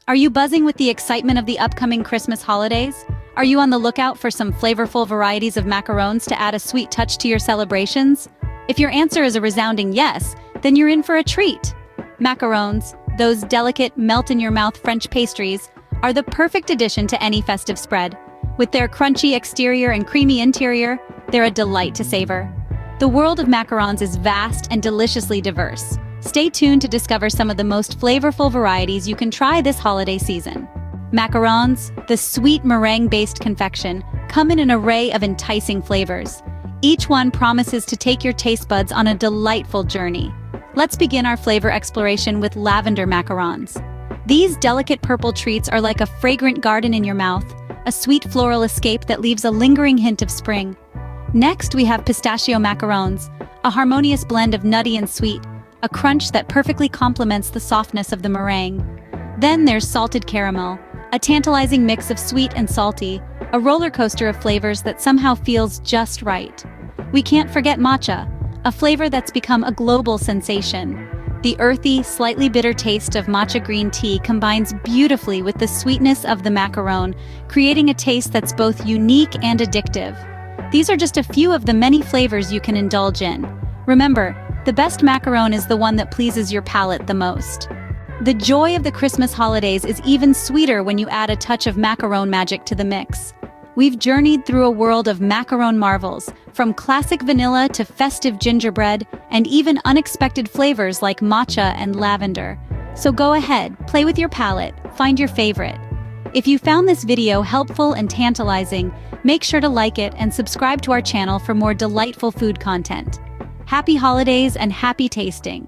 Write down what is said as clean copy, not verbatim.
Are you buzzing with the excitement of the upcoming Christmas holidays? Are you on the lookout for some flavorful varieties of macarons to add a sweet touch to your celebrations? If your answer is a resounding yes, then you're in for a treat. Macarons, those delicate, melt-in-your-mouth French pastries, are the perfect addition to any festive spread. With their crunchy exterior and creamy interior, they're a delight to savor. The world of macarons is vast and deliciously diverse. Stay tuned to discover some of the most flavorful varieties you can try this holiday season. Macarons, the sweet meringue-based confection, come in an array of enticing flavors. Each one promises to take your taste buds on a delightful journey. Let's begin our flavor exploration with lavender macarons. These delicate purple treats are like a fragrant garden in your mouth, a sweet floral escape that leaves a lingering hint of spring. Next, we have pistachio macarons, a harmonious blend of nutty and sweet, a crunch that perfectly complements the softness of the meringue. Then there's salted caramel, a tantalizing mix of sweet and salty, a roller coaster of flavors that somehow feels just right. We can't forget matcha, a flavor that's become a global sensation. The earthy, slightly bitter taste of matcha green tea combines beautifully with the sweetness of the macaron, creating a taste that's both unique and addictive. These are just a few of the many flavors you can indulge in. Remember, the best macaron is the one that pleases your palate the most. The joy of the Christmas holidays is even sweeter when you add a touch of macaron magic to the mix. We've journeyed through a world of macaron marvels, from classic vanilla to festive gingerbread, and even unexpected flavors like matcha and lavender. So go ahead, play with your palate, find your favorite. If you found this video helpful and tantalizing, make sure to like it and subscribe to our channel for more delightful food content. Happy holidays and happy tasting!